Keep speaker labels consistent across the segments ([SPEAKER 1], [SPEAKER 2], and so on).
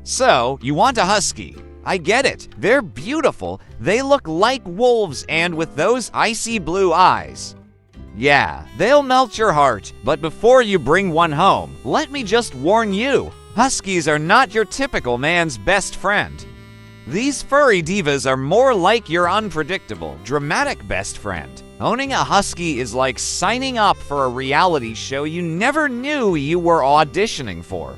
[SPEAKER 1] So, you want a husky. I get it. They're beautiful. They look like wolves and with those icy blue eyes. Yeah, they'll melt your heart, but before you bring one home, let me just warn you, Huskies are not your typical man's best friend. These furry divas are more like your unpredictable, dramatic best friend. Owning a husky is like signing up for a reality show you never knew you were auditioning for.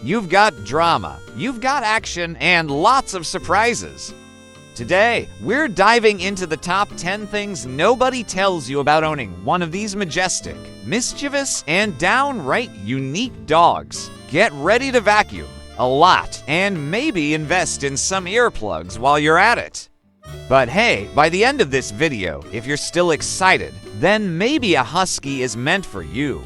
[SPEAKER 1] You've got drama, you've got action, and lots of surprises. Today, we're diving into the top 10 things nobody tells you about owning one of these majestic, mischievous, and downright unique dogs. Get ready to vacuum a lot and maybe invest in some earplugs while you're at it. But hey, by the end of this video, if you're still excited, then maybe a husky is meant for you.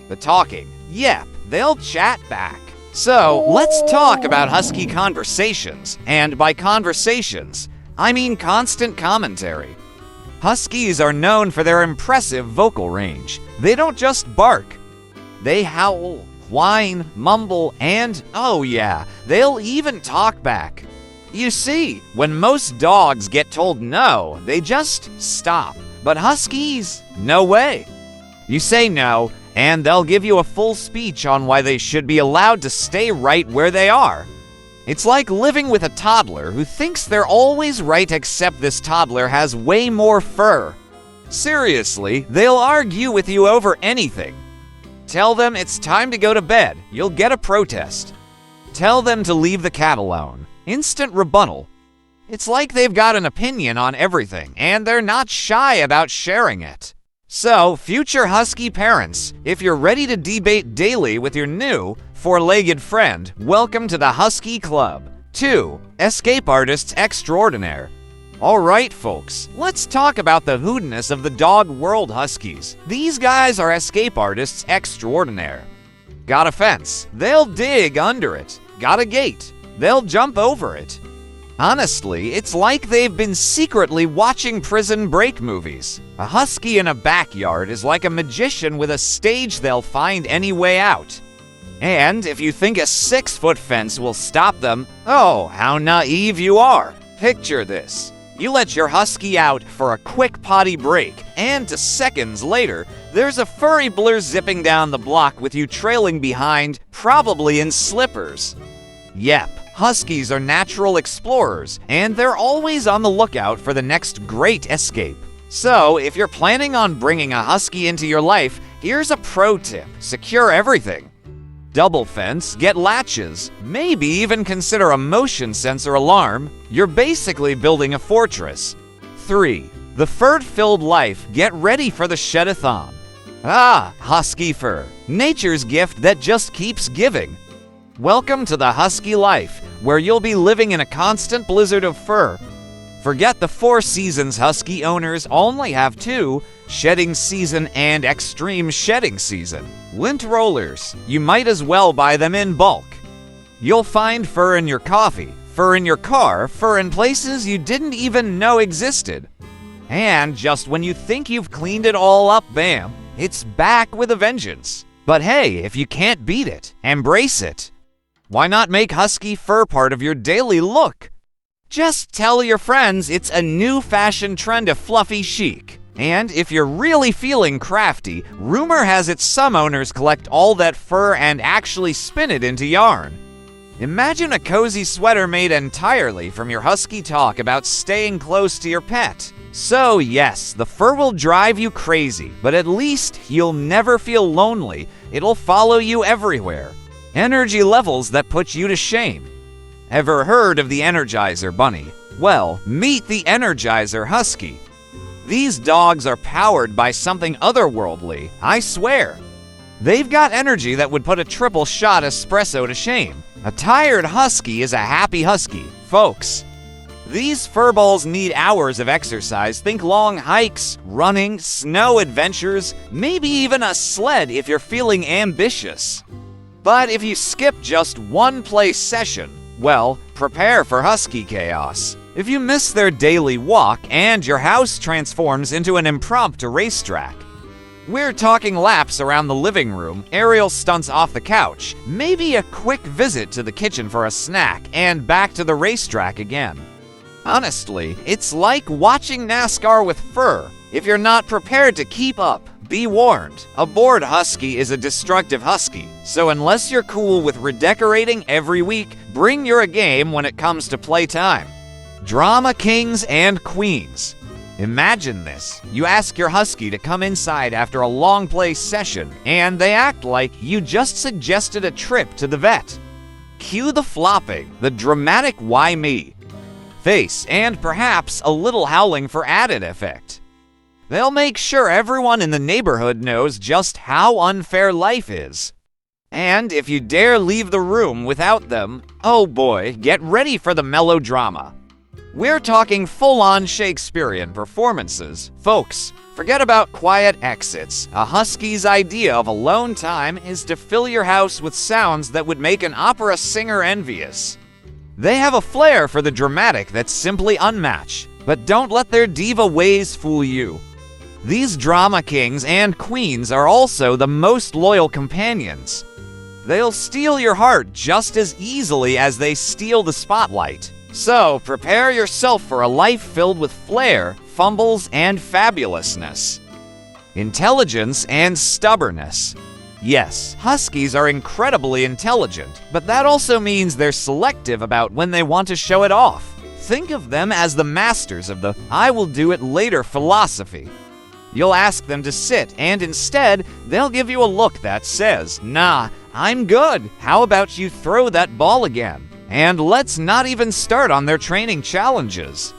[SPEAKER 1] The talking, yep, they'll chat back. So, let's talk about husky conversations, and by conversations, I mean constant commentary. Huskies are known for their impressive vocal range. They don't just bark. They howl, whine, mumble, and, oh yeah, they'll even talk back. You see, when most dogs get told no, they just stop. But huskies, no way. You say no, and they'll give you a full speech on why they should be allowed to stay right where they are. It's like living with a toddler who thinks they're always right except this toddler has way more fur. Seriously, they'll argue with you over anything. Tell them it's time to go to bed, you'll get a protest. Tell them to leave the cat alone. Instant rebuttal. It's like they've got an opinion on everything, and they're not shy about sharing it. So, future husky parents, if you're ready to debate daily with your new four-legged friend, welcome to the Husky Club. 2. Escape artists extraordinaire. Alright folks, let's talk about the Houdinis of the dog world huskies. These guys are escape artists extraordinaire. Got a fence, they'll dig under it. Got a gate, they'll jump over it. Honestly, it's like they've been secretly watching Prison Break movies. A husky in a backyard is like a magician with a stage they'll find any way out. And if you think a 6-foot fence will stop them, oh, how naive you are. Picture this. You let your husky out for a quick potty break, and seconds later, there's a furry blur zipping down the block with you trailing behind, probably in slippers. Yep. Huskies are natural explorers, and they're always on the lookout for the next great escape. So, if you're planning on bringing a husky into your life, here's a pro tip. Secure everything. Double fence, get latches, maybe even consider a motion sensor alarm. You're basically building a fortress. 3. The fur-filled life, get ready for the shed-a-thon. Ah, husky fur, nature's gift that just keeps giving. Welcome to the husky life, where you'll be living in a constant blizzard of fur. Forget the 4 seasons husky owners only have 2, shedding season and extreme shedding season. Lint rollers, you might as well buy them in bulk. You'll find fur in your coffee, fur in your car, fur in places you didn't even know existed. And just when you think you've cleaned it all up, bam, it's back with a vengeance. But hey, if you can't beat it, embrace it. Why not make husky fur part of your daily look? Just tell your friends it's a new fashion trend of fluffy chic. And if you're really feeling crafty, rumor has it some owners collect all that fur and actually spin it into yarn. Imagine a cozy sweater made entirely from your husky talk about staying close to your pet. So yes, the fur will drive you crazy, but at least you'll never feel lonely. It'll follow you everywhere. Energy levels that put you to shame. Ever heard of the Energizer Bunny? Well, meet the Energizer Husky. These dogs are powered by something otherworldly, I swear. They've got energy that would put a triple shot espresso to shame. A tired husky is a happy husky, folks. These furballs need hours of exercise. Think long hikes, running, snow adventures, maybe even a sled if you're feeling ambitious. But if you skip just one play session, well, prepare for husky chaos. If you miss their daily walk and your house transforms into an impromptu racetrack. We're talking laps around the living room, aerial stunts off the couch, maybe a quick visit to the kitchen for a snack, and back to the racetrack again. Honestly, it's like watching NASCAR with fur. If you're not prepared to keep up, be warned. A bored husky is a destructive husky, so unless you're cool with redecorating every week, bring your A game when it comes to playtime. Drama kings and queens. Imagine this. You ask your husky to come inside after a long play session, and they act like you just suggested a trip to the vet. Cue the flopping, the dramatic why me face, and perhaps a little howling for added effect. They'll make sure everyone in the neighborhood knows just how unfair life is. And if you dare leave the room without them, oh boy, get ready for the melodrama. We're talking full-on Shakespearean performances. Folks, forget about quiet exits. A husky's idea of alone time is to fill your house with sounds that would make an opera singer envious. They have a flair for the dramatic that's simply unmatched, but don't let their diva ways fool you. These drama kings and queens are also the most loyal companions. They'll steal your heart just as easily as they steal the spotlight. So prepare yourself for a life filled with flair, fumbles, and fabulousness. Intelligence and stubbornness. Yes, huskies are incredibly intelligent, but that also means they're selective about when they want to show it off. Think of them as the masters of the "I will do it later" philosophy. You'll ask them to sit, and instead, they'll give you a look that says, "Nah, I'm good. How about you throw that ball again?" And let's not even start on their training challenges.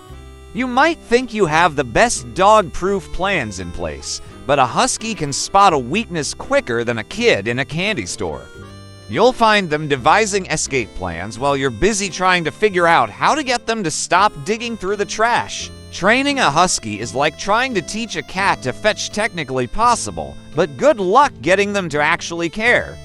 [SPEAKER 1] You might think you have the best dog-proof plans in place, but a husky can spot a weakness quicker than a kid in a candy store. You'll find them devising escape plans while you're busy trying to figure out how to get them to stop digging through the trash. Training a husky is like trying to teach a cat to fetch technically possible, but good luck getting them to actually care.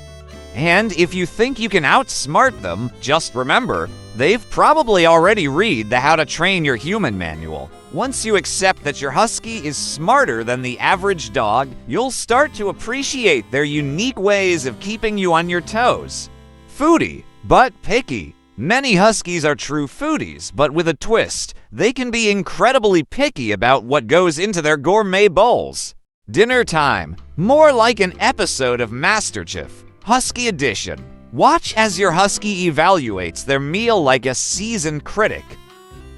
[SPEAKER 1] And if you think you can outsmart them, just remember, they've probably already read the How to Train Your Human manual. Once you accept that your husky is smarter than the average dog, you'll start to appreciate their unique ways of keeping you on your toes. Foodie, but picky. Many huskies are true foodies, but with a twist. They can be incredibly picky about what goes into their gourmet bowls. Dinner time, more like an episode of MasterChef. Husky Edition. Watch as your husky evaluates their meal like a seasoned critic.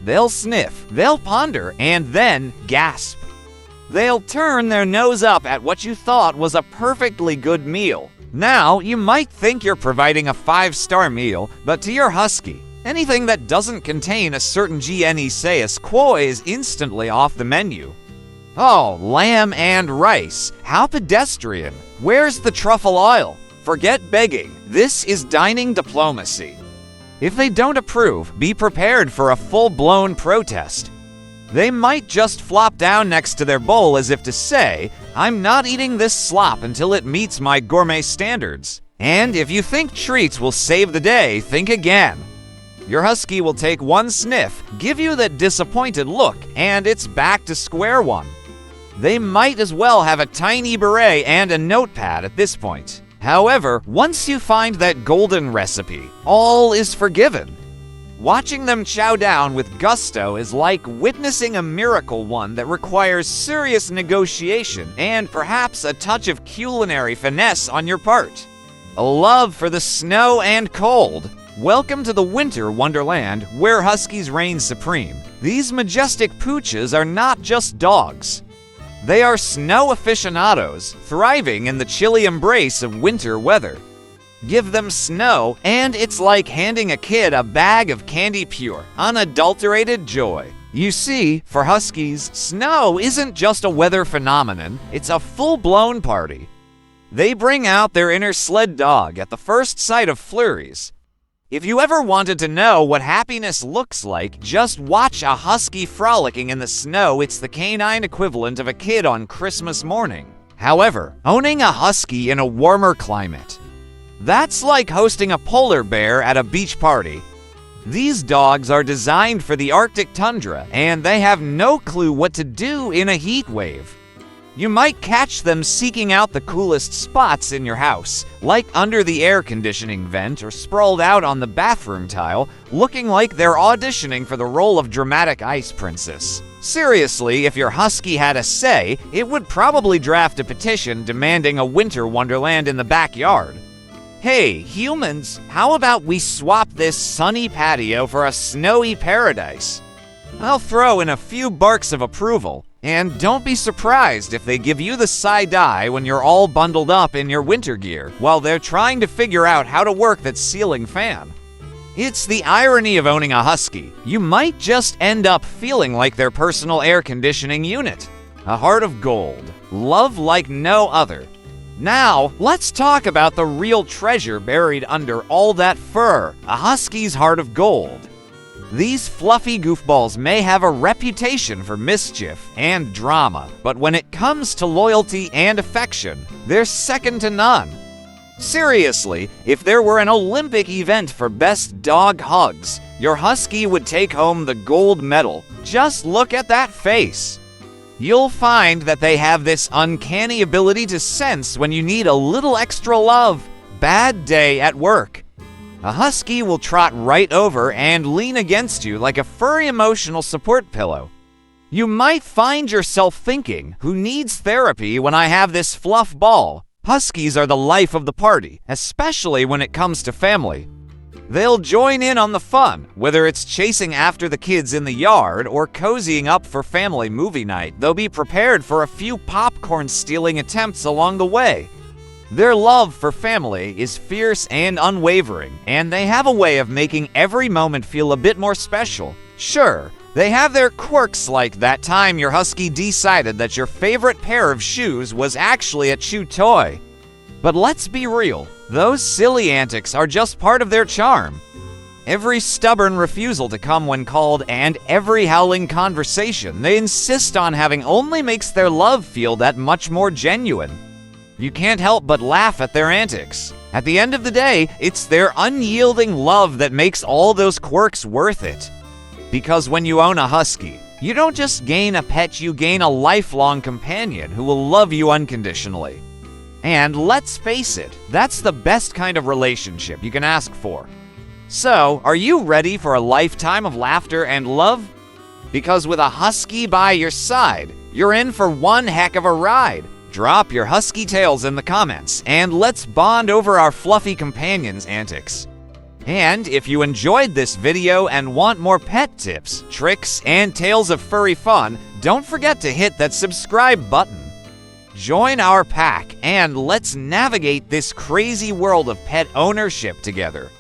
[SPEAKER 1] They'll sniff, they'll ponder, and then gasp. They'll turn their nose up at what you thought was a perfectly good meal. Now, you might think you're providing a 5-star meal, but to your husky, anything that doesn't contain a certain GNE quo is instantly off the menu. Oh, lamb and rice. How pedestrian. Where's the truffle oil? Forget begging. This is dining diplomacy. If they don't approve, be prepared for a full-blown protest. They might just flop down next to their bowl as if to say, "I'm not eating this slop until it meets my gourmet standards." And if you think treats will save the day, think again. Your husky will take one sniff, give you that disappointed look, and it's back to square one. They might as well have a tiny beret and a notepad at this point. However, once you find that golden recipe, all is forgiven. Watching them chow down with gusto is like witnessing a miracle one that requires serious negotiation and perhaps a touch of culinary finesse on your part. A love for the snow and cold. Welcome to the winter wonderland where huskies reign supreme. These majestic pooches are not just dogs. They are snow aficionados, thriving in the chilly embrace of winter weather. Give them snow, and it's like handing a kid a bag of candy pure, unadulterated joy. You see, for huskies, snow isn't just a weather phenomenon, it's a full-blown party. They bring out their inner sled dog at the first sight of flurries. If you ever wanted to know what happiness looks like, just watch a husky frolicking in the snow. It's the canine equivalent of a kid on Christmas morning. However, owning a husky in a warmer climate, that's like hosting a polar bear at a beach party. These dogs are designed for the Arctic tundra, and they have no clue what to do in a heat wave. You might catch them seeking out the coolest spots in your house, like under the air conditioning vent or sprawled out on the bathroom tile, looking like they're auditioning for the role of dramatic ice princess. Seriously, if your husky had a say, it would probably draft a petition demanding a winter wonderland in the backyard. Hey, humans, how about we swap this sunny patio for a snowy paradise? I'll throw in a few barks of approval. And don't be surprised if they give you the side eye when you're all bundled up in your winter gear while they're trying to figure out how to work that ceiling fan. It's the irony of owning a husky. You might just end up feeling like their personal air conditioning unit. A heart of gold. Love like no other. Now, let's talk about the real treasure buried under all that fur, a husky's heart of gold. These fluffy goofballs may have a reputation for mischief and drama, but when it comes to loyalty and affection, they're second to none. Seriously, if there were an Olympic event for best dog hugs, your husky would take home the gold medal. Just look at that face. You'll find that they have this uncanny ability to sense when you need a little extra love. Bad day at work. A husky will trot right over and lean against you like a furry emotional support pillow. You might find yourself thinking, who needs therapy when I have this fluff ball? Huskies are the life of the party, especially when it comes to family. They'll join in on the fun, whether it's chasing after the kids in the yard or cozying up for family movie night. They'll be prepared for a few popcorn stealing attempts along the way. Their love for family is fierce and unwavering, and they have a way of making every moment feel a bit more special. Sure, they have their quirks, like that time your husky decided that your favorite pair of shoes was actually a chew toy. But let's be real, those silly antics are just part of their charm. Every stubborn refusal to come when called and every howling conversation they insist on having only makes their love feel that much more genuine. You can't help but laugh at their antics. At the end of the day, it's their unyielding love that makes all those quirks worth it. Because when you own a husky, you don't just gain a pet, you gain a lifelong companion who will love you unconditionally. And let's face it, that's the best kind of relationship you can ask for. So, are you ready for a lifetime of laughter and love? Because with a husky by your side, you're in for one heck of a ride. Drop your husky tales in the comments, and let's bond over our fluffy companion's antics. And if you enjoyed this video and want more pet tips, tricks, and tales of furry fun, don't forget to hit that subscribe button. Join our pack, and let's navigate this crazy world of pet ownership together.